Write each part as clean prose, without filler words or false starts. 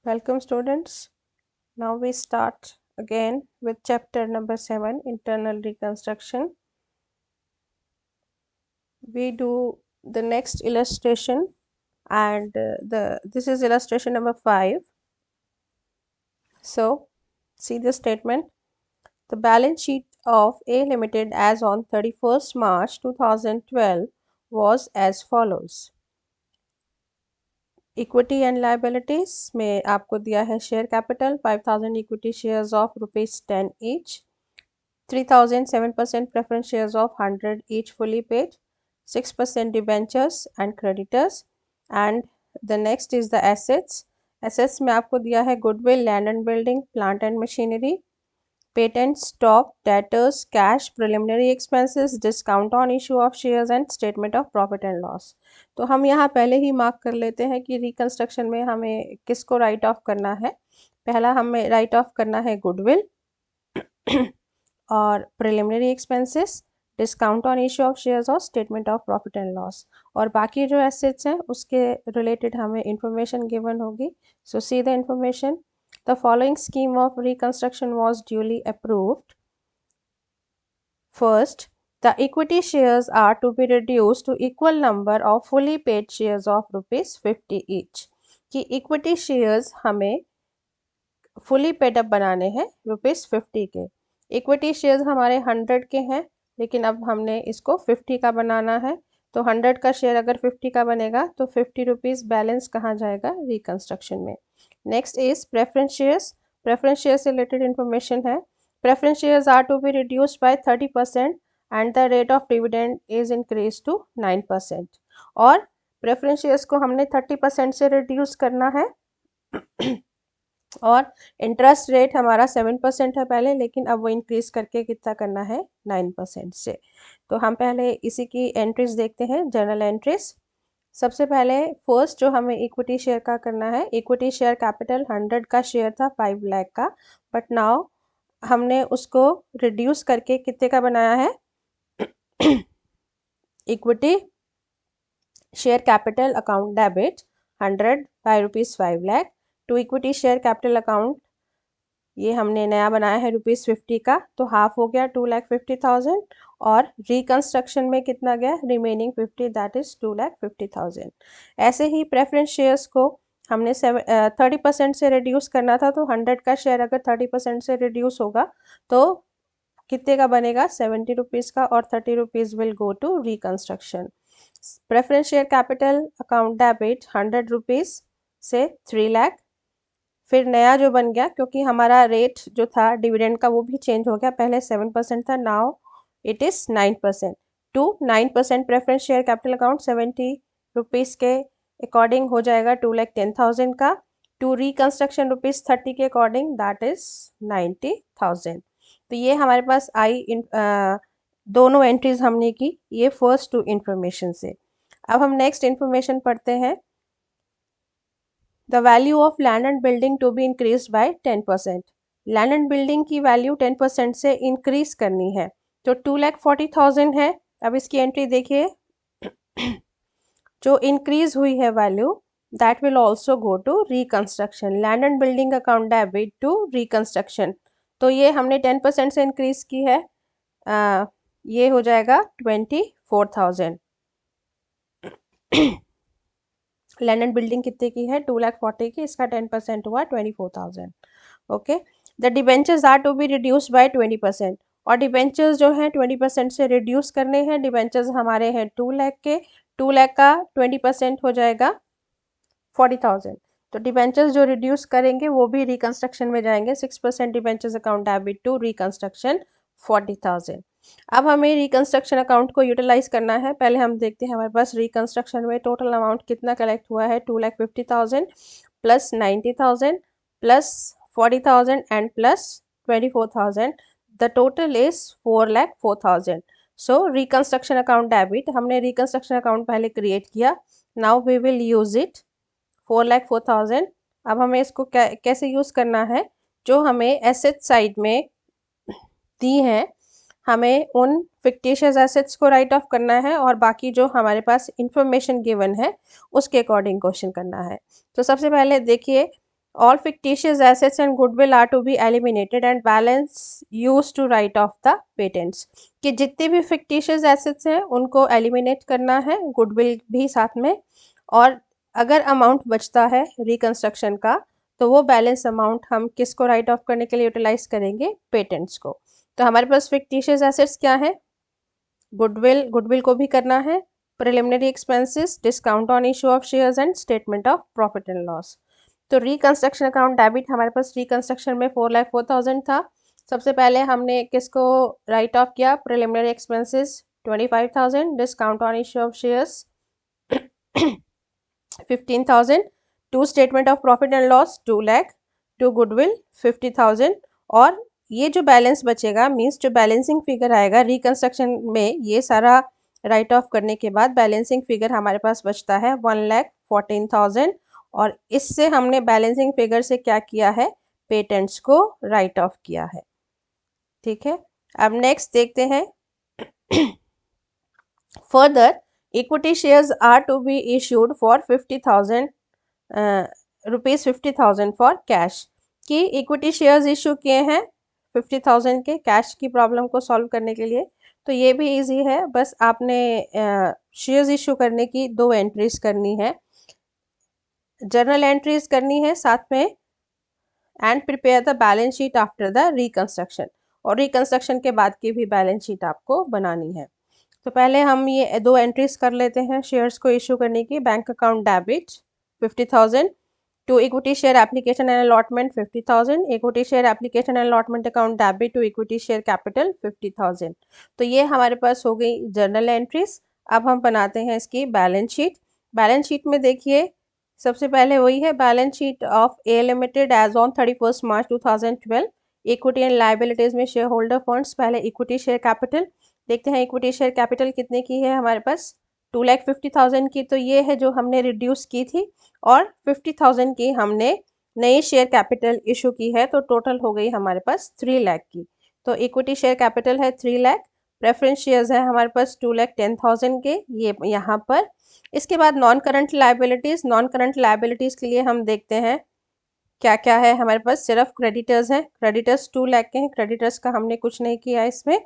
Welcome students. Now we start again with chapter number 7, internal reconstruction. We do the next illustration and this is illustration number 5. So see the statement. The balance sheet of A Limited as on 31st March 2012 was as follows. Equity and liabilities में आपको दिया है share capital 5000 equity shares of ₹10 each, 3000 7% preference shares of 100 each fully paid, 6% debentures and creditors. And the next is the assets में आपको दिया है goodwill, land and building, plant and machinery, patent, stock, debtors, cash, preliminary expenses, discount on issue of shares and statement of profit and loss. तो हम यहाँ पहले ही mark कर लेते हैं कि रिकंस्ट्रक्शन में हमें किसको राइट ऑफ करना है। पहला हमें राइट ऑफ करना है गुडविल और preliminary expenses, discount on issue of shares और statement of profit and loss, और बाकी जो एसेट्स हैं उसके रिलेटेड हमें इंफॉर्मेशन गिवन होगी. So see the information. The following scheme of reconstruction was duly approved. First, the equity shares are to be reduced to equal number of fully paid shares of ₹50 each. कि equity shares हमें fully paid up बनाने हैं ₹50 के. Equity shares हमारे 100 के हैं, लेकिन अब हमने इसको 50 का बनाना है. तो 100 का शेयर अगर 50 का बनेगा तो ₹50 बैलेंस कहाँ जाएगा? रिकंस्ट्रक्शन में. Next is preference shares. Preference share से रिलेटेड इंफॉर्मेशन है. Preference shares are to be reduced by 30% and the rate of dividend is increase to 9%. और प्रेफरेंस शेयर्स को हमने 30% से रिड्यूस करना है और इंटरेस्ट रेट हमारा 7% है पहले, लेकिन अब वो इंक्रीज करके कितना करना है? 9% से. तो हम पहले इसी की एंट्रीज देखते हैं, जर्नल एंट्रीज. सबसे पहले फर्स्ट जो हमें इक्विटी शेयर का करना है, इक्विटी शेयर कैपिटल 100 का शेयर था 5 लाख का, बट नाउ हमने उसको रिड्यूस करके कितने का बनाया है? Equity share capital account debit 100 by ₹5 lakh to equity share capital account, ये हमने नया बनाया है ₹50 का, तो हाफ हो गया 2,50,000. और रिकंस्ट्रक्शन में कितना गया? Remaining 50, that is 2,50,000. ऐसे ही प्रेफरेंस शेयर्स को हमने 30% से रिड्यूस करना था, तो 100 का शेयर अगर 30% से रिड्यूस होगा तो कितने का बनेगा? ₹70 का, और ₹30 will go to reconstruction. Preference share capital account debit ₹100 से 3 लाख. फिर नया जो बन गया, क्योंकि हमारा रेट जो था डिविडेंड का वो भी चेंज हो गया, पहले 7% था, now it is 9%. To 9% preference share capital account ₹70 के अकॉर्डिंग हो जाएगा 2,10,000 का. टू रिकंस्ट्रक्शन ₹30 के अकॉर्डिंग, दैट इज 90,000. तो ये हमारे पास आई दोनों एंट्रीज हमने की, ये फर्स्ट टू इंफॉर्मेशन से. अब हम नेक्स्ट इंफॉर्मेशन पढ़ते हैं. The value of land and building to be increased by 10%. Land and building की वैल्यू 10% से इंक्रीज करनी है, तो 2,40,000 है. अब इसकी एंट्री देखिए, जो इंक्रीज हुई है value, that will also go to reconstruction. Land and building account debit to reconstruction, तो ये हमने 10% से इंक्रीज की है, ये हो जाएगा 24,000. लैंड एंड बिल्डिंग कितने की है? 2,40,000 की, इसका 10% हुआ 24,000. Okay. The debentures are to be reduced by 20%. और डिबेंचर्स जो हैं 20% से रिड्यूस करने हैं. डिबेंचर्स हमारे हैं 2 लाख के, 2 लाख का 20% हो जाएगा 40,000. तो डिबेंचर्स जो रिड्यूस करेंगे वो भी रिकंस्ट्रक्शन में जाएंगे. 6% debentures account debit to reconstruction 40,000. अब हमें रिकंस्ट्रक्शन अकाउंट को यूटिलाइज करना है. पहले हम देखते हैं हमारे पास रिकंस्ट्रक्शन में टोटल अमाउंट कितना कलेक्ट हुआ है. 2,50,000 plus 90,000 plus 40,000 and plus 24,000. The total is 4,04,000. So reconstruction account debit, हमने रिकंस्ट्रक्शन अकाउंट पहले क्रिएट किया, now we will use it 4,04,000. अब हमें इसको कैसे यूज करना है? जो हमें एसेट साइड में दी हैं, हमें उन फिक्टिशियस एसेट्स को राइट ऑफ करना है, और बाकी जो हमारे पास इंफॉर्मेशन गिवन है उसके अकॉर्डिंग क्वेश्चन करना है. तो सबसे पहले देखिए, all fictitious assets and goodwill are to be eliminated and balance used to write off the patents। कि जितने भी fictitious assets हैं उनको eliminate करना है, goodwill भी साथ में, और अगर अमाउंट बचता है रिकंस्ट्रक्शन का तो वो बैलेंस अमाउंट हम किसको राइट ऑफ करने के लिए यूटिलाइज करेंगे, पेटेंट्स को। तो हमारे पास fictitious assets क्या है, गुडविल को भी करना है, preliminary expenses, discount on issue of shares and statement of profit and loss. तो रिकंस्ट्रक्शन अकाउंट डेबिट हमारे पास रिकंस्ट्रक्शन में 4,04,000 था। सबसे पहले हमने किसको राइट ऑफ किया, preliminary expenses 25,000, discount on issue of shares 15,000, to statement of profit and loss 2 lakh, to goodwill 50,000, और ये जो बैलेंस बचेगा मीन्स जो बैलेंसिंग फिगर आएगा रिकंस्ट्रक्शन में, ये सारा राइट ऑफ करने के बाद बैलेंसिंग फिगर हमारे पास बचता है 1,14,000, और इससे हमने बैलेंसिंग फिगर से क्या किया है, पेटेंट्स को राइट ऑफ किया है। ठीक है, अब नेक्स्ट देखते हैं। Further equity shares are to be issued for 50,000 rupees 50,000 for cash. कि इक्विटी शेयर्स इशू किए हैं 50,000 के कैश की प्रॉब्लम को सॉल्व करने के लिए। तो ये भी इजी है, बस आपने शेयर्स इशू करने की 2 एंट्रीज करनी है, जर्नल एंट्रीज करनी है साथ में, and prepare the balance sheet after the reconstruction, और रिकंस्ट्रक्शन के बाद की भी बैलेंस शीट आपको बनानी है। तो पहले हम ये 2 एंट्रीज कर लेते हैं शेयर्स को इशू करने की। Bank account debit 50,000, to equity share application and allotment 50,000, equity share application and allotment account debit to equity share capital 50,000। तो ये हमारे पास हो गई जर्नल एंट्रीज। अब हम बनाते हैं इसकी बैलेंस शीट। बैलेंस शीट में देखिए सबसे पहले वही है, balance sheet of a limited as on 31 March 2012। Equity and liabilities में शेयर होल्डर फंड्स, पहले इक्विटी शेयर कैपिटल देखते हैं। इक्विटी शेयर कैपिटल कितने की है हमारे पास, 2,50,000 की, तो ये है जो हमने रिड्यूस की थी, और 50,000 की हमने नई शेयर कैपिटल इशू की है, तो टोटल हो गई हमारे पास 3 लाख की। तो इक्विटी शेयर कैपिटल है 3 लाख, प्रेफरेंस शेयर्स है हमारे पास 2,10,000 के, ये यहाँ पर। इसके बाद non current liabilities, non current liabilities के लिए हम देखते हैं क्या क्या है हमारे पास। सिर्फ क्रेडिटर्स हैं, क्रेडिटर्स 2 लाख के हैं, क्रेडिटर्स का हमने कुछ नहीं किया इसमें।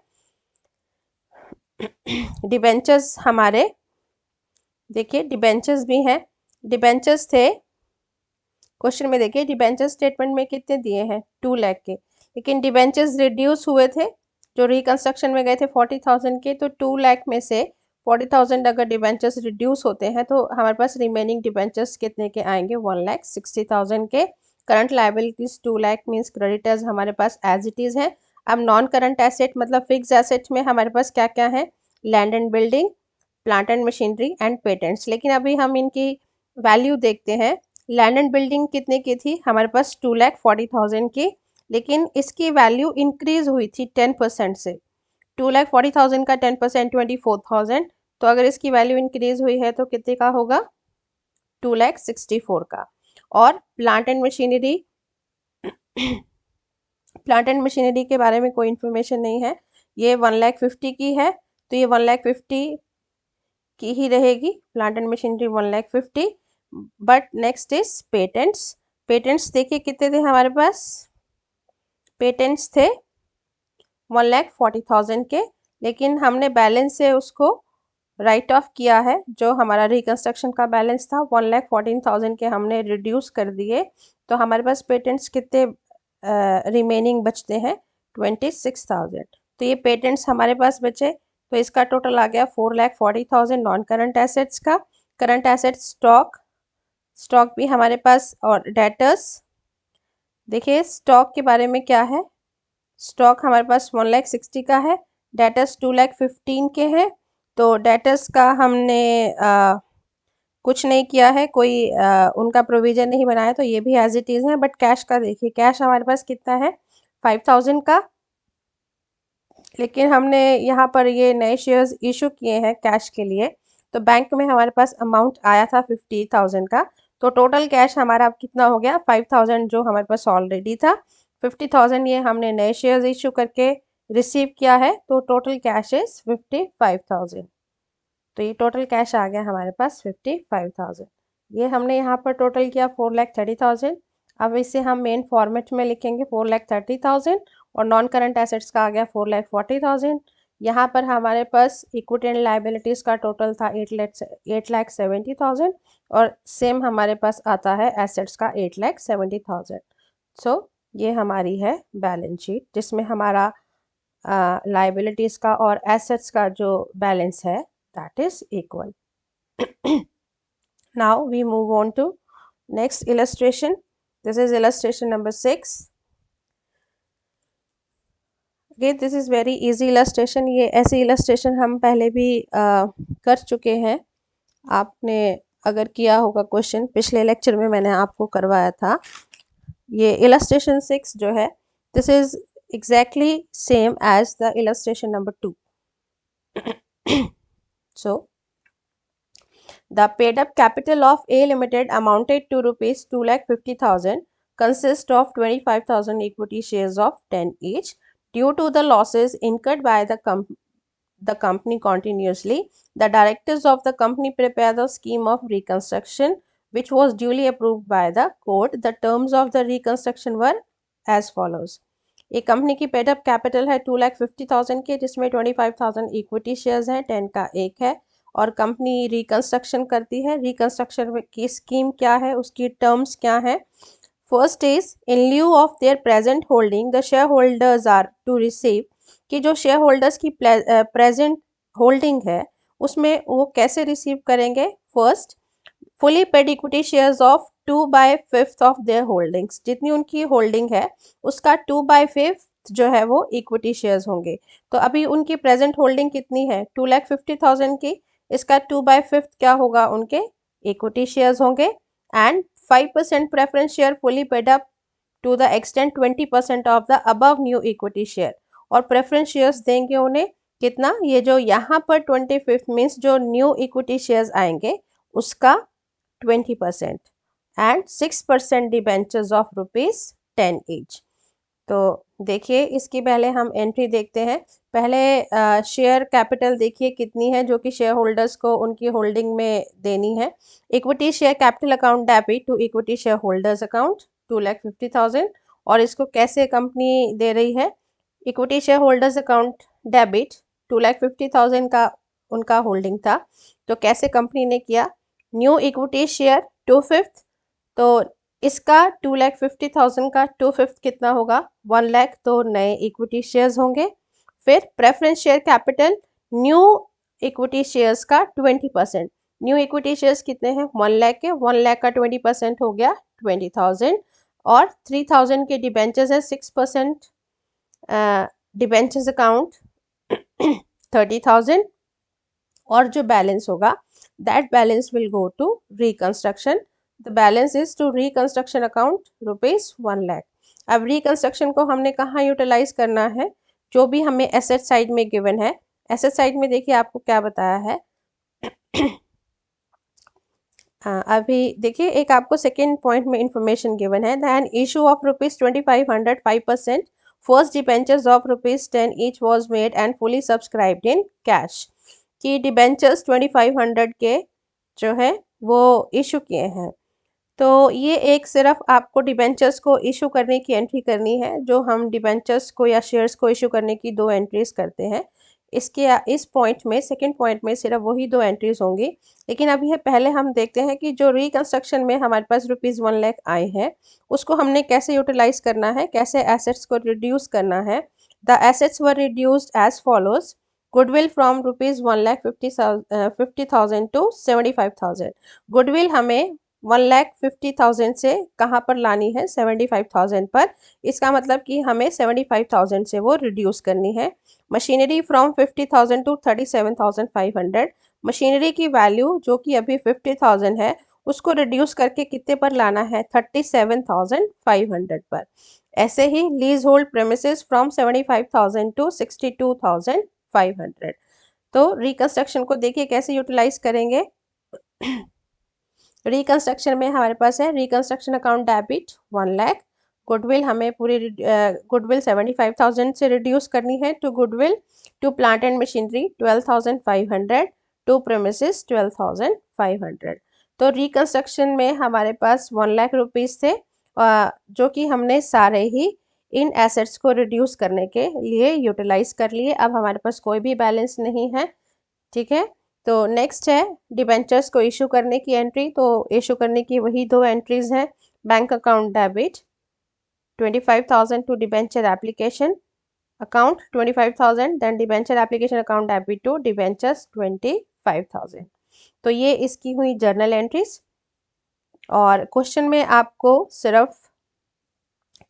डिबेंचर्स हमारे देखिए, डिबेंचर्स भी हैं, डिबेंचर्स थे क्वेश्चन में, देखिए डिबेंचर स्टेटमेंट में कितने दिए हैं 2 लाख के, लेकिन डिबेंचर्स रिड्यूस हुए थे जो रिकंस्ट्रक्शन में गए थे 40,000 के, तो 2 लाख में से 40,000 अगर डिबेंचर्स रिड्यूस होते हैं तो हमारे पास रिमेनिंग डिबेंचर्स कितने के आएंगे, 1,60,000 के। Current liabilities 2 lakh means creditors हमारे पास एज इट इज़ है। अब नॉन करंट एसेट मतलब फिक्स एसेट में हमारे पास क्या क्या है, land and building, plant and machinery and patents. लेकिन अभी हम इनकी वैल्यू देखते हैं। लैंड एंड बिल्डिंग कितने की थी हमारे पास, 2,40,000 की, लेकिन इसकी वैल्यू इंक्रीज हुई थी 10% से। 2,40,000 का 10% 24,000, तो अगर इसकी वैल्यू इंक्रीज हुई है तो कितने का होगा, 2,64,000 का। और plant and machinery, plant and machinery के बारे में कोई इन्फॉर्मेशन नहीं है, ये 1,50,000 की है, तो ये 1,50,000 की ही रहेगी, plant and machinery 1,50,000। But next is patents. Patents देखिए कितने थे हमारे पास, पेटेंट्स थे 1,40,000 के, लेकिन हमने बैलेंस से उसको राइट ऑफ किया है। जो हमारा रिकंस्ट्रक्शन का बैलेंस था 1,14,000 के हमने रिड्यूस कर दिए, तो हमारे पास पेटेंट्स कितने रिमेनिंग बचते हैं, 26,000। तो ये पेटेंट्स हमारे पास बचे, तो इसका टोटल आ गया 4,40,000 नॉन करंट एसेट्स का। करंट एसेट्स स्टॉक, स्टॉक भी हमारे पास, और डेटर्स देखिए स्टॉक के बारे में क्या है, स्टॉक हमारे पास 1,60,000 का है, डेटर्स 2,15,000 के हैं। तो डेटर्स का हमने कुछ नहीं किया है, कोई उनका प्रोविजन नहीं बनाया, तो ये भी एज इट इज़ है। बट कैश का देखिए, कैश हमारे पास कितना है 5,000 का, लेकिन हमने यहाँ पर ये नए शेयर्स इशू किए हैं कैश के लिए, तो बैंक में हमारे पास अमाउंट आया था 50,000 का, तो टोटल कैश हमारा अब कितना हो गया 5,000 जो हमारे पास ऑलरेडी था, 50,000 ये हमने नए शेयर्स इशू करके रिसीव किया है, तो टोटल कैश इज 55,000। तो ये टोटल कैश आ गया हमारे पास 55,000। ये हमने यहाँ पर टोटल किया 4,30,000। अब इसे हम मेन फॉर्मेट में लिखेंगे 4,30,000 और नॉन करंट एसेट्स का आ गया 4,40,000। यहाँ पर हमारे पास इक्विटी एंड लाइबिलिटीज़ का टोटल था 8,70,000 और सेम हमारे पास आता है एसेट्स का 8,70,000। सो ये हमारी है बैलेंस शीट जिसमें हमारा लाइबिलिटीज़ का और एसेट्स का जो बैलेंस है that is equal. Now we move on to next illustration. This is illustration number 6. Again, this is very easy illustration. ये ऐसी illustration हम पहले भी कर चुके हैं। आपने अगर किया होगा क्वेश्चन, पिछले लेक्चर में मैंने आपको करवाया था। ये illustration 6 जो है, this is exactly same as the illustration number 2. So the paid up capital of A Limited amounted to rupees 2,50,000, consist of 25,000 equity shares of 10 each. Due to the losses incurred by the company continuously, the directors of the company prepared the scheme of reconstruction, which was duly approved by the court. The terms of the reconstruction were as follows. एक company की paid up capital है 2,50,000 के, जिसमें 25,000 equity shares हैं, 10 का एक है, और कंपनी रिकंस्ट्रक्शन करती है। रिकंस्ट्रक्शन की स्कीम क्या है, उसकी टर्म्स क्या है? First is in lieu of their present holding the share holders are to receive, कि जो शेयर होल्डर्स की प्रेजेंट होल्डिंग है उसमें वो कैसे रिसीव करेंगे? First, fully paid equity shares of 2/5 of their holdings, जितनी उनकी होल्डिंग है उसका 2/5 जो है वो इक्विटी शेयर्स होंगे। तो अभी उनकी प्रेजेंट होल्डिंग कितनी है? 2,50,000 की, इसका 2/5 क्या होगा? उनके इक्विटी शेयर्स होंगे। And 5% preference share fully paid up to the extent 20% of the above new equity share, और प्रेफरेंस शेयर्स देंगे उन्हें कितना? ये जो यहाँ पर 25 मीन्स जो न्यू इक्विटी शेयर्स आएंगे उसका 20% एंड 6% डिबेंचर्स ऑफ ₹10 ईच। तो देखिए इसकी पहले हम एंट्री देखते हैं। पहले शेयर कैपिटल देखिए कितनी है जो कि शेयर होल्डर्स को उनकी होल्डिंग में देनी है। Equity share capital account debit to equity share holders account 2,50,000, और इसको कैसे कंपनी दे रही है? Equity share holders account debit 2,50,000 का उनका होल्डिंग था, तो कैसे कंपनी ने किया? न्यू इक्विटी शेयर 2/5, तो इसका 2,50,000 का 2/5 कितना होगा? 1 लाख, तो नए इक्विटी शेयर्स होंगे। फिर preference share capital new equity shares का 20%, न्यू इक्विटी शेयर्स कितने हैं? 1 लाख के, 1 लाख का 20% हो गया 20,000, और 3,000 के डिबेंचर्स है 6% डिबेंचर्स अकाउंट 30,000, और जो बैलेंस होगा that balance will go to reconstruction. The balance is to reconstruction account ₹1 lakh. अब रिकंस्ट्रक्शन को हमने कहाँ यूटिलाइज करना है? जो भी हमें एसेट साइड में गिवन है, एसेट साइड में देखिए आपको क्या बताया है। अभी देखिए एक आपको सेकेंड पॉइंट में इंफॉर्मेशन गिवन है, then issue of ₹2,500 5%, first debentures of ₹10 each was made and fully subscribed in cash, कि डिबेंचर्स 2,500 के जो है वो इशू किए हैं। तो ये एक सिर्फ आपको डिबेंचर्स को इशू करने की एंट्री करनी है, जो हम डिबेंचर्स को या शेयर्स को इशू करने की 2 एंट्रीज करते हैं। इसके इस पॉइंट में, सेकंड पॉइंट में सिर्फ वही 2 एंट्रीज होंगी। लेकिन अभी है पहले हम देखते हैं कि जो रिकंस्ट्रक्शन में हमारे पास ₹1 लाख आए हैं उसको हमने कैसे यूटिलाइज करना है, कैसे एसेट्स को रिड्यूस करना है। The assets were reduced as follows. Goodwill from ₹1,50,000 to 75,000। Goodwill हमें 1,50,000 से कहाँ पर लानी है? 75,000 पर। इसका मतलब कि हमें 75,000 से वो रिड्यूस करनी है। Machinery from 50,000 to 37,500। मशीनरी की वैल्यू जो कि अभी 50,000 है उसको रिड्यूस करके कितने पर लाना है? 37,500 पर। ऐसे ही leasehold premises from 75,000 to 62,500। तो रिकंस्ट्रक्शन को देखिए कैसे यूटिलाइज करेंगे। रिकंस्ट्रक्शन में हमारे पास है reconstruction account debit 1 lakh, goodwill हमें पूरी गुडविल 75,000 से रिड्यूस करनी है to goodwill, to plant and machinery 12,500, to premises 12,500। तो रिकंस्ट्रक्शन में हमारे पास 1 लाख रुपीस थे जो कि हमने सारे ही इन एसेट्स को रिड्यूस करने के लिए यूटिलाइज कर लिए। अब हमारे पास कोई भी बैलेंस नहीं है, ठीक है। तो नेक्स्ट है डिबेंचर्स को इशू करने की एंट्री। तो इशू करने की वही दो एंट्रीज हैं। Bank account debit 25,000 to debenture application account 25,000, then debenture application account debit to debentures 25,000। तो ये इसकी हुई जर्नल एंट्रीज। और क्वेश्चन में आपको सिर्फ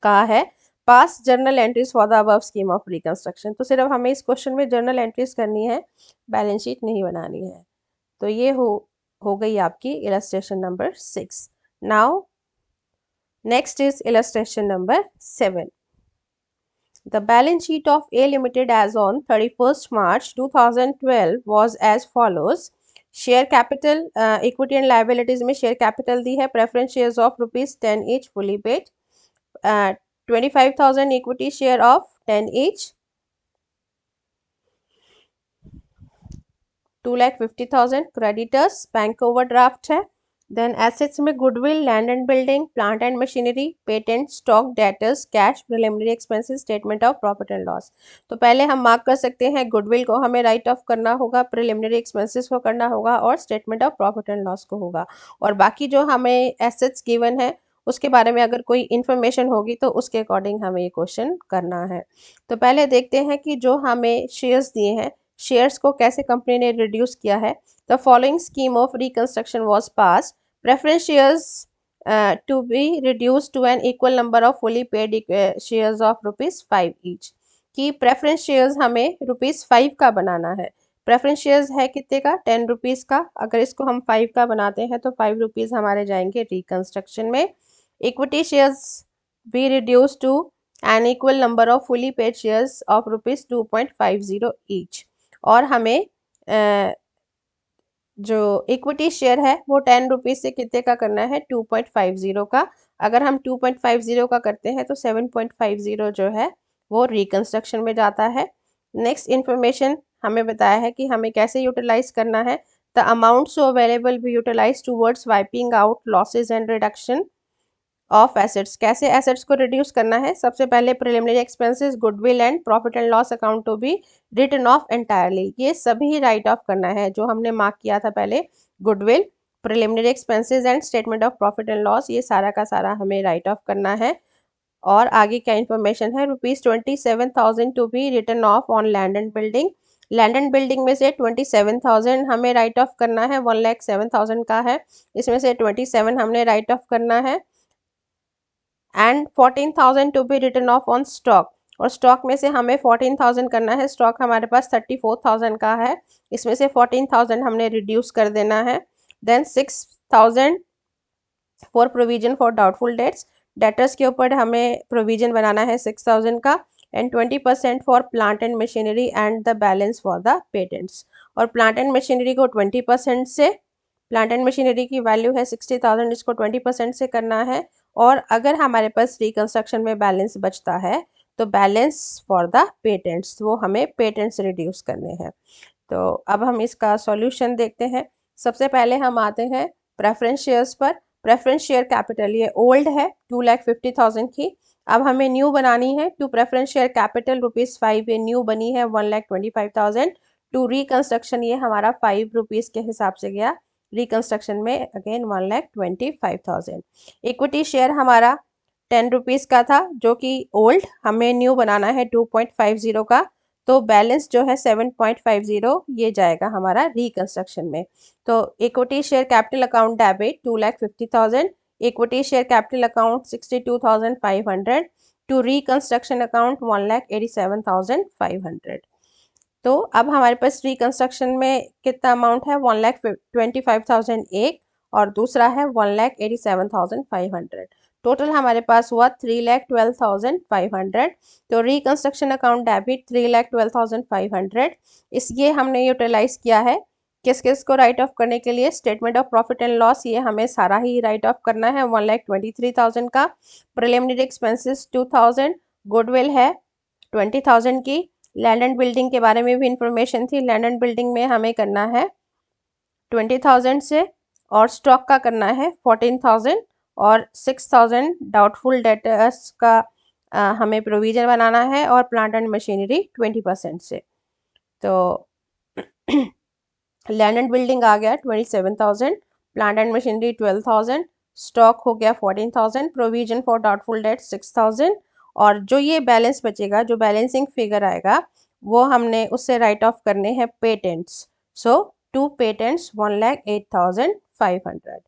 कहा है पास journal entries for the above scheme of reconstruction. तो सिर्फ हमें इस क्वेश्चन में जर्नल एंट्रीज करनी है, बैलेंस शीट नहीं बनानी है। तो ये हो गई आपकी illustration number 6। Now next is illustration number 7। The balance sheet of A Limited as on 31st March 2012 was as follows. Share capital equity and liabilities में शेयर कैपिटल दी है preference shares of ₹10 each fully paid, 25,000 equity share of 10 each, 2,50,000 creditors bank overdraft है। Then assets में goodwill, land and building, plant and machinery, patent, stock, debtors, cash, preliminary expenses, statement of profit and loss. तो पहले हम mark कर सकते हैं goodwill को हमें राइट ऑफ करना होगा, प्रिलिमिनरी एक्सपेंसेस को करना होगा और statement of profit and loss को होगा। और बाकी जो हमें एसेट्स गिवन है उसके बारे में अगर कोई इन्फॉर्मेशन होगी तो उसके अकॉर्डिंग हमें ये क्वेश्चन करना है। तो पहले देखते हैं कि जो हमें शेयर्स दिए हैं, शेयर्स को कैसे कंपनी ने रिड्यूस किया है। The following scheme of reconstruction was pass. Preference shares to be reduce to an equal number of fully paid shares of ₹5 each. कि प्रेफरेंस शेयर्स हमें ₹5 का बनाना है। प्रेफरेंस शेयर्स है कितने का? ₹10 का। अगर इसको हम 5 का बनाते हैं तो ₹5 हमारे जाएंगे रिकंस्ट्रक्शन में। Equity shares be reduce to an equal number of fully paid shares of ₹2.50 each. और हमें जो इक्विटी शेयर है वो ₹10 से कितने का करना है? 2.50 का। अगर हम 2.50 का करते हैं तो 7.50 जो है वो रिकंस्ट्रक्शन में जाता है। नेक्स्ट इन्फॉर्मेशन हमें बताया है कि हमें कैसे यूटिलाइज करना है। The amount so available be utilise towards wiping out losses and reduction of assets. कैसे एसेट्स को रिड्यूस करना है? सबसे पहले preliminary expenses, goodwill and profit and loss account to be written off entirely. ये सभी राइट ऑफ करना है जो हमने मार्क किया था पहले। Goodwill, preliminary expenses and statement of profit and loss, ये सारा का सारा हमें राइट ऑफ करना है। और आगे क्या इन्फॉर्मेशन है? ₹27,000 to be written off on land and building. Land and building में से 27,000 हमें राइट ऑफ करना है। 1,07,000 का है, इसमें से 27 हमने राइट ऑफ करना है। And 14,000 to be written off on stock. और स्टॉक में से हमें 14,000 करना है। स्टॉक हमारे पास 34,000 का है, इसमें से 14,000 हमने रिड्यूस कर देना है। Then 6,000 for provision for doubtful debts. Debtors के ऊपर हमें प्रोविजन बनाना है 6,000 का। And 20% for plant and machinery and the balance for the patents. और प्लांट एंड मशीनरी को 20% से, प्लांट एंड मशीनरी की वैल्यू है 60,000, इसको 20% से करना है। और अगर हमारे पास रिकंस्ट्रक्शन में बैलेंस बचता है तो बैलेंस फॉर द पेटेंट्स, वो हमें पेटेंट्स रिड्यूस करने हैं। तो अब हम इसका सॉल्यूशन देखते हैं। सबसे पहले हम आते हैं प्रेफरेंस शेयर्स पर। प्रेफरेंस शेयर कैपिटल ये ओल्ड है 2,50,000 की। अब हमें न्यू बनानी है। टू प्रेफरेंस शेयर कैपिटल ₹5 ये न्यू बनी है 1,25,000। टू रिकंस्ट्रक्शन ये हमारा ₹5 के हिसाब से गया रिकंस्ट्रक्शन में, अगेन 1,25,000। इक्विटी शेयर हमारा ₹10 का था जो कि ओल्ड, हमें न्यू बनाना है 2.50 का। तो बैलेंस जो है 7.50 ये जाएगा हमारा रिकंस्ट्रक्शन में। तो equity share capital account debit 2,50,000, equity share capital account 62,500, to reconstruction account 1,87,500। तो अब हमारे पास रिकंस्ट्रक्शन में कितना अमाउंट है? 1,25,000 एक, और दूसरा है 1,87,500। टोटल हमारे पास हुआ 3,12,500। तो रिकंस्ट्रक्शन अकाउंट डेबिट 3,12,500, इस ये हमने यूटिलाइज किया है किस किस को राइट ऑफ करने के लिए? Statement of profit and loss ये हमें सारा ही राइट ऑफ करना है 1,23,000 का। प्रिलिमिनरी एक्सपेंसेस 2,000, गुडविल है 20,000 की। लैंड एंड बिल्डिंग के बारे में भी इंफॉर्मेशन थी, लैंड एंड बिल्डिंग में हमें करना है 20,000 से, और स्टॉक का करना है 14,000, और 6000 डाउटफुल डेटर्स का हमें प्रोविज़न बनाना है, और प्लांट एंड मशीनरी 20% से। तो लैंड एंड बिल्डिंग आ गया 27,000, प्लांट एंड मशीनरी 12,000, स्टॉक हो गया 14,000, प्रोविजन फॉर डाउटफुल डेट 6,000, और जो ये बैलेंस बचेगा, जो बैलेंसिंग फिगर आएगा, वो हमने उससे राइट ऑफ करने हैं पेटेंट्स। सो 2 पेटेंट्स 1,08,500।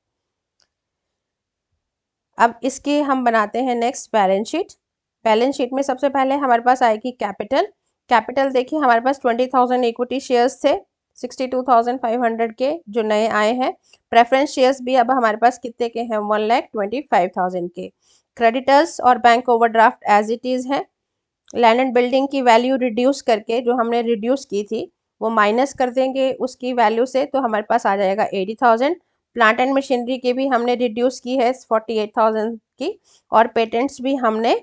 अब इसके हम बनाते हैं next balance sheet. Balance sheet में सबसे पहले हमारे पास आएगी कैपिटल। कैपिटल देखिए, हमारे पास 20,000 इक्विटी शेयर्स थे, 62,500 के जो नए आए हैं। प्रेफरेंस शेयर्स भी अब हमारे पास कितने के हैं, 1,25,000 के। क्रेडिटर्स और bank overdraft as it is है। लैंड एंड बिल्डिंग की वैल्यू रिड्यूस करके, जो हमने रिड्यूस की थी वो माइनस कर देंगे उसकी वैल्यू से, तो हमारे पास आ जाएगा 80,000। प्लांट एंड मशीनरी की भी हमने रिड्यूस की है 48,000 की, और पेटेंट्स भी हमने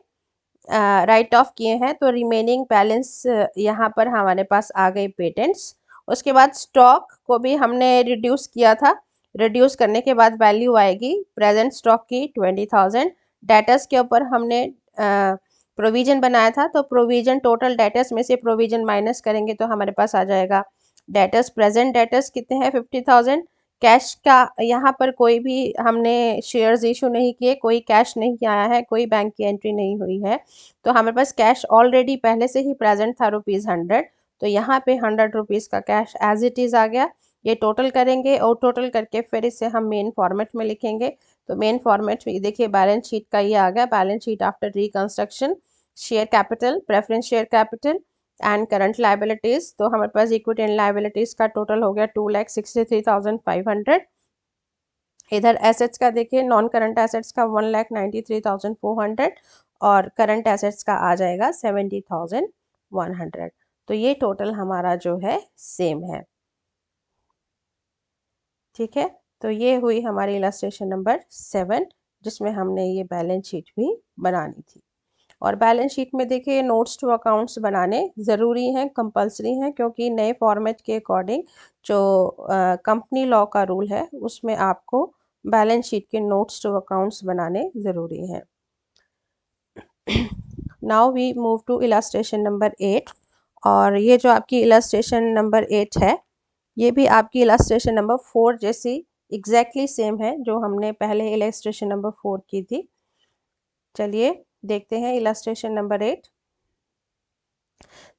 राइट ऑफ किए हैं, तो रिमेनिंग बैलेंस यहाँ पर हमारे पास आ गए पेटेंट्स। उसके बाद स्टॉक को भी हमने रिड्यूस किया था, रिड्यूस करने के बाद वैल्यू आएगी प्रेजेंट स्टॉक की 20,000। डेटर्स के ऊपर हमने प्रोविजन बनाया था, तो प्रोविजन टोटल डेटर्स में से प्रोविजन माइनस करेंगे तो हमारे पास आ जाएगा डेटर्स। प्रेजेंट डेटर्स कितने हैं, 50,000। कैश का यहाँ पर कोई भी हमने शेयर्स इशू नहीं किए, कोई कैश नहीं आया है, कोई बैंक की एंट्री नहीं हुई है, तो हमारे पास कैश ऑलरेडी पहले से ही प्रेजेंट था ₹100, तो यहाँ पे ₹100 का कैश एज इट इज़ आ गया। ये टोटल करेंगे, और टोटल करके फिर इसे हम मेन फॉर्मेट में लिखेंगे। तो मेन फॉर्मेट में देखिए बैलेंस शीट का ये आ गया, balance sheet after reconstruction, share capital, preference share capital and current liabilities. तो हमारे पास इक्विटी एंड लाइबिलिटीज का टोटल हो गया 2,63,500। इधर एसेट्स का देखिए, नॉन करंट एसेट्स का 1,93,400, और करंट एसेट्स का आ जाएगा 70,100। तो ये टोटल हमारा जो है सेम है। ठीक है, तो ये हुई हमारी इलस्ट्रेशन नंबर 7, जिसमें हमने ये बैलेंस शीट भी बनानी थी। और बैलेंस शीट में देखिए नोट्स टू अकाउंट्स बनाने ज़रूरी हैं, कंपलसरी हैं, क्योंकि नए फॉर्मेट के अकॉर्डिंग जो कंपनी लॉ का रूल है उसमें आपको बैलेंस शीट के नोट्स टू अकाउंट्स बनाने ज़रूरी हैं। Now we move to illustration number 8, और ये जो आपकी इलस्ट्रेशन नंबर 8 है, ये भी आपकी इलस्ट्रेशन नंबर 4 जैसी एग्जैक्टली सेम है जो हमने पहले इलस्ट्रेशन नंबर 4 की थी। चलिए देखते हैं illustration number 8।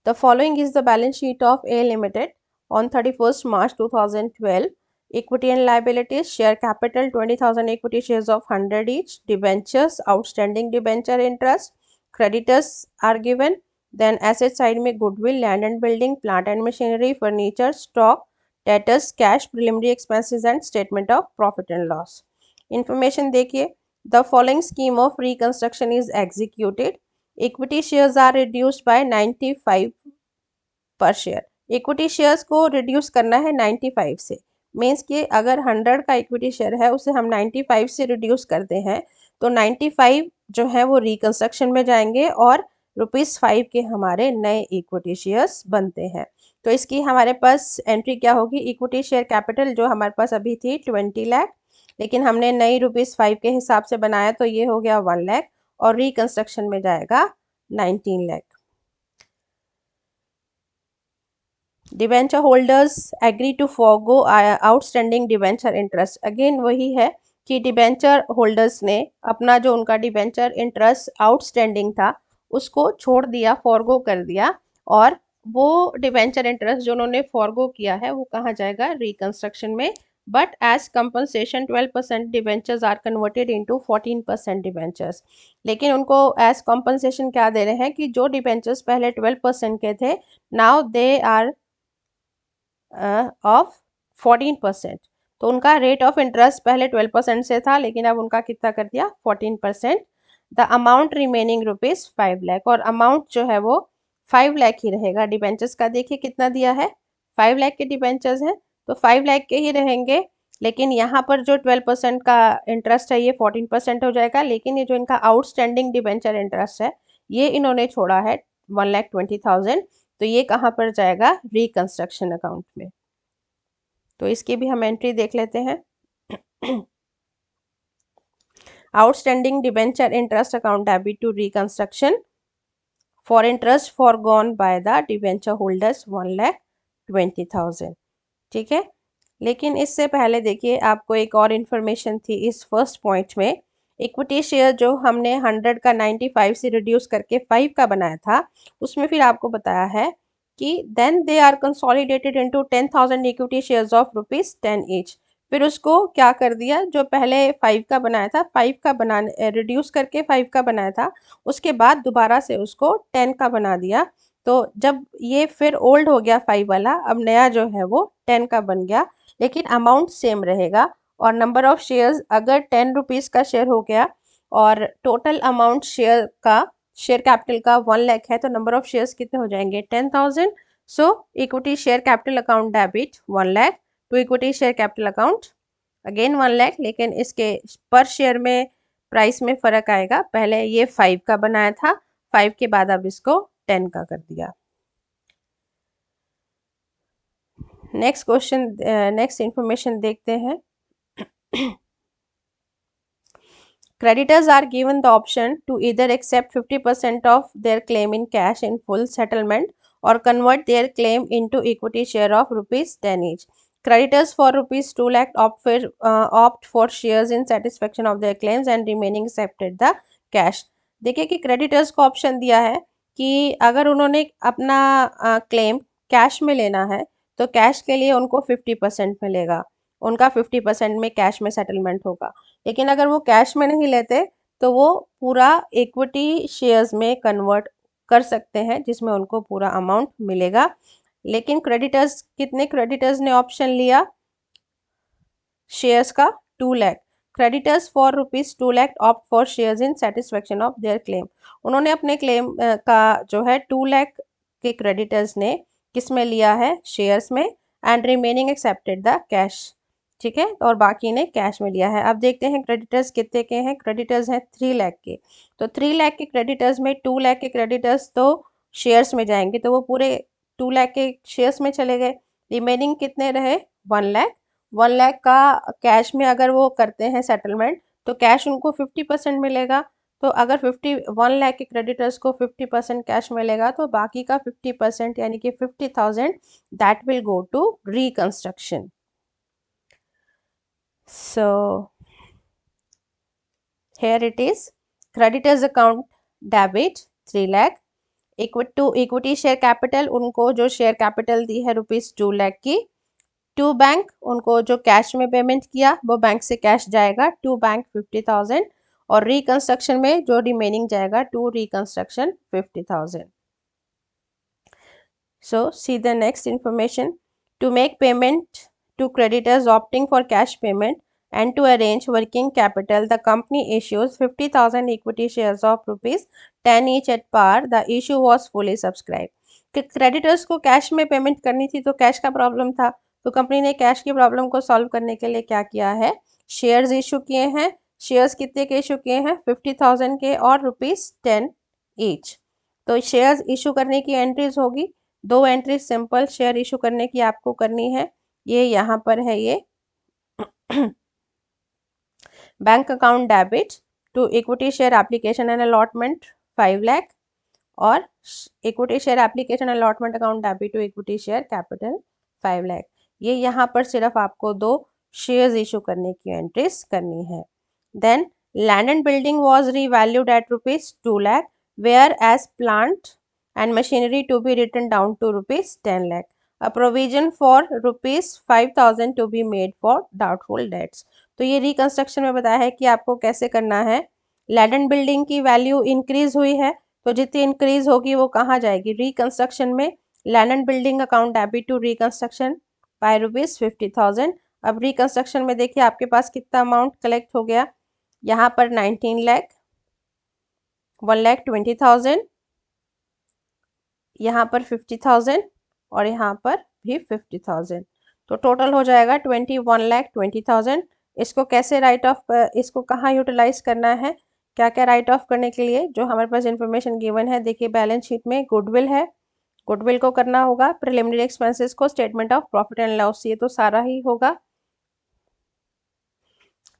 The following is the balance sheet of A Limited on 31st March 2012. Equity and liabilities, share capital 20,000 equity shares of 100 each, debentures, outstanding debenture interest, creditors are given. Then asset side में goodwill, land and building, plant and machinery, furniture, stock, debtors, cash, preliminary expenses and statement of profit and loss. Information देखिए, the following scheme of reconstruction is executed. Equity shares are reduced by 95 per share. Equity shares को reduce करना है 95 से, means कि अगर 100 का equity share है उसे हम 95 से रिड्यूस करते हैं, तो 95 जो है वो रिकंस्ट्रक्शन में जाएंगे, और ₹5 के हमारे नए इक्विटी शेयर्स बनते हैं। तो इसकी हमारे पास एंट्री क्या होगी, इक्विटी शेयर कैपिटल जो हमारे पास अभी थी 20 लाख, लेकिन हमने नई ₹5 के हिसाब से बनाया, तो ये हो गया 1 लाख, और रिकंस्ट्रक्शन में जाएगा 19 lakh. Debenture holders agree to forgo outstanding debenture interest. Again वही है कि डिबेंचर होल्डर्स ने अपना जो उनका डिबेंचर इंटरेस्ट आउटस्टैंडिंग था उसको छोड़ दिया, फॉरगो कर दिया, और वो डिबेंचर इंटरेस्ट जो उन्होंने फॉरगो किया है वो कहाँ जाएगा, रिकंस्ट्रक्शन में। But as compensation 12% debentures are converted into 14% debentures. लेकिन उनको एज कंपनसेशन क्या दे रहे हैं कि जो डिबेंचर्स पहले 12% के थे, नाउ दे आर ऑफ 14%। तो उनका रेट ऑफ इंटरेस्ट पहले 12% से था, लेकिन अब उनका कितना कर दिया, 14%। द अमाउंट रिमेनिंग ₹5 लाख, और अमाउंट जो है वो 5 लाख ही रहेगा। डिबेंचर्स का देखिए कितना दिया है, 5 लाख के डिबेंचर्स हैं, तो 5 लाख के ही रहेंगे, लेकिन यहाँ पर जो 12% का इंटरेस्ट है ये 14% हो जाएगा। लेकिन ये जो इनका आउटस्टैंडिंग डिबेंचर इंटरेस्ट है ये इन्होंने छोड़ा है 1,20,000, तो ये कहाँ पर जाएगा, रिकंस्ट्रक्शन अकाउंट में। तो इसकी भी हम एंट्री देख लेते हैं। Outstanding debenture interest account debit to reconstruction for interest forgone by the debenture holders 1,20,000। ठीक है, लेकिन इससे पहले देखिए आपको एक और इन्फॉर्मेशन थी इस फर्स्ट पॉइंट में। इक्विटी शेयर जो हमने 100 का 95 से रिड्यूस करके 5 का बनाया था, उसमें फिर आपको बताया है कि then they are consolidated into 10,000 equity shares of ₹10 each. फिर उसको क्या कर दिया, जो पहले 5 का बनाया था, 5 का बनाने रिड्यूस करके 5 का बनाया था, उसके बाद दोबारा से उसको 10 का बना दिया। तो जब ये फिर ओल्ड हो गया 5 वाला, अब नया जो है वो 10 का बन गया, लेकिन अमाउंट सेम रहेगा। और नंबर ऑफ शेयर्स अगर 10 रुपीज़ का शेयर हो गया और टोटल अमाउंट शेयर कैपिटल का 1 लाख है, तो नंबर ऑफ शेयर्स कितने हो जाएंगे, 10,000। So equity share capital account debit 1 lakh to equity share capital account again 1 lakh, लेकिन इसके पर शेयर में प्राइस में फ़र्क आएगा। पहले ये 5 का बनाया था, 5 के बाद अब इसको 10 का कर दिया। नेक्स्ट क्वेश्चन, नेक्स्ट इंफॉर्मेशन देखते हैं। Creditors are given the option to either accept 50% of their claim in cash in full settlement or convert their claim into equity share of ₹10 each. Creditors for ₹2 lakh opt for shares in satisfaction of their claims and remaining accepted the cash. देखिए कि creditors को option दिया है कि अगर उन्होंने अपना claim cash में लेना है तो कैश के लिए उनको 50% मिलेगा, उनका 50% में कैश में सेटलमेंट होगा। लेकिन अगर वो कैश में नहीं लेते तो वो पूरा इक्विटी शेयर्स में कन्वर्ट कर सकते हैं, जिसमें उनको पूरा अमाउंट मिलेगा। लेकिन क्रेडिटर्स, कितने क्रेडिटर्स ने ऑप्शन लिया शेयर्स का, 2 lakh. Creditors for ₹2 lakh opt for shares in satisfaction of their claim. उन्होंने अपने क्लेम का जो है 2 लाख के क्रेडिटर्स ने किस में लिया है, शेयर्स में, and remaining accepted the cash. ठीक है, और बाकी ने कैश में लिया है। अब देखते हैं क्रेडिटर्स कितने के हैं। क्रेडिटर्स हैं 3 लाख के, तो 3 लाख के क्रेडिटर्स में 2 लाख के क्रेडिटर्स तो शेयर्स में जाएंगे, तो वो पूरे 2 लाख के शेयर्स में चले गए। रिमेनिंग कितने रहे, 1 लाख। 1 लाख का कैश में अगर वो करते हैं सेटलमेंट तो कैश उनको 50% मिलेगा। तो अगर 1 लाख के क्रेडिटर्स को 50% कैश मिलेगा तो बाकी का 50% यानी कि 50,000 that will go to reconstruction. So here it is, creditors account debit 3 lakh, equity share capital, उनको जो शेयर कैपिटल दी है ₹2 लाख की, टू बैंक, उनको जो कैश में पेमेंट किया वो बैंक से कैश जाएगा, टू बैंक 50,000, और रिकंस्ट्रक्शन में जो रिमेनिंग जाएगा to reconstruction 50,000। So see the next information. To make payment to creditors opting for cash payment and to arrange working capital, the company issues 50,000 equity shares of ₹10 each at par. The issue was fully subscribed. कि creditors को cash में payment करनी थी तो cash का problem था, तो company ने कैश की प्रॉब्लम को सॉल्व करने के लिए क्या किया है, शेयर्स इशू किए हैं। शेयर्स कितने के इशू किए हैं, 50,000 के और ₹10 ईच। तो शेयर्स इशू करने की एंट्रीज होगी, 2 एंट्री सिंपल शेयर इशू करने की आपको करनी है। ये यहाँ पर है, ये bank account debit to equity share application and allotment 5 lakh और equity share application allotment account debit to equity share capital 5 lakh. ये यहाँ पर सिर्फ आपको 2 शेयर्स इशू करने की एंट्रीज करनी है। Then land and building was revalued at ₹2 lakh whereas plant and machinery to be written down to ₹10 lakh. A provision for ₹5,000 to be made for doubtful debts. तो ये रिकंस्ट्रक्शन में बताया है कि आपको कैसे करना है। लैंड एंड बिल्डिंग की वैल्यू इंक्रीज हुई है, तो जितनी इंक्रीज होगी वो कहाँ जाएगी, रिकंस्ट्रक्शन में। Land and building account debit to reconstruction by ₹50,000। अब रिकंस्ट्रक्शन में देखिए आपके पास कितना अमाउंट कलेक्ट हो गया, यहाँ पर 19 लाख, 1,20,000, यहाँ पर 50,000 और यहाँ पर भी 50,000, तो टोटल हो जाएगा 21,20,000। इसको कैसे राइट ऑफ, इसको कहाँ यूटिलाइज करना है, क्या क्या राइट ऑफ करने के लिए जो हमारे पास इंफॉर्मेशन गिवन है। देखिए बैलेंस शीट में गुडविल है, गुडविल को करना होगा, प्रिलिमिनरी एक्सपेंसेस को statement of profit and loss, ये तो सारा ही होगा।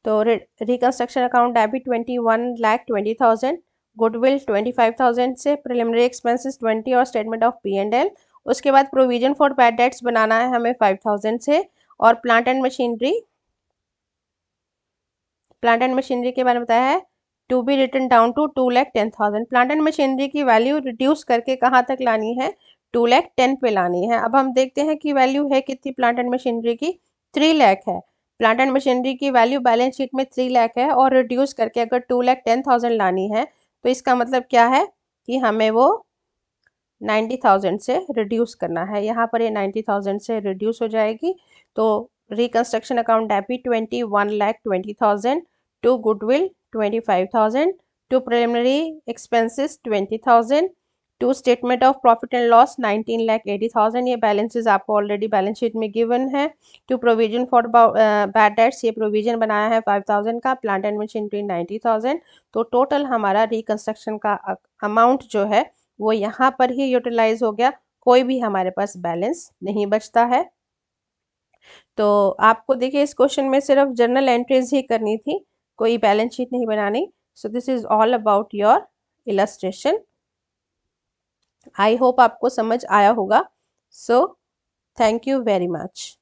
तो रिकंस्ट्रक्शन अकाउंट डेबिट 21,20,000, गुडविल 25,000 से, प्रिलिमिनरी एक्सपेंसेस 20 और स्टेटमेंट ऑफ P&L। उसके बाद प्रोविजन फॉर बैड डेट्स बनाना है हमें 5,000 से, और प्लांट एंड मशीनरी के बारे में बताया है to be written down to 2,10,000। Plant and machinery की वैल्यू रिड्यूस करके कहाँ तक लानी है, 2,10,000 पे लानी है। अब हम देखते हैं कि वैल्यू है कितनी प्लांट एंड मशीनरी की, 3 लाख है। प्लांट एंड मशीनरी की वैल्यू बैलेंस शीट में 3 लाख है, और रिड्यूस करके अगर 2,10,000 लानी है तो इसका मतलब क्या है कि हमें वो 90,000 से रिड्यूस करना है। यहाँ पर ये 90,000 से रिड्यूस हो जाएगी। तो reconstruction account debit 21,20,000, to goodwill 25,000, to preliminary expenses 20,000, to statement of profit and loss 19,80,000। ये बैलेंसेस आपको ऑलरेडी बैलेंस शीट में गिवन है। To provision for bad debts, ये प्रोविजन बनाया है 5,000 का। Plant and machinery 90,000। तो टोटल हमारा रिकंस्ट्रक्शन का अमाउंट जो है वो यहाँ पर ही यूटिलाइज हो गया, कोई भी हमारे पास बैलेंस नहीं बचता है। तो आपको देखिए इस क्वेश्चन में सिर्फ जर्नल एंट्रीज ही करनी थी, कोई बैलेंस शीट नहीं बनानी। So this is all about your illustration. I hope आपको समझ आया होगा। So thank you very much.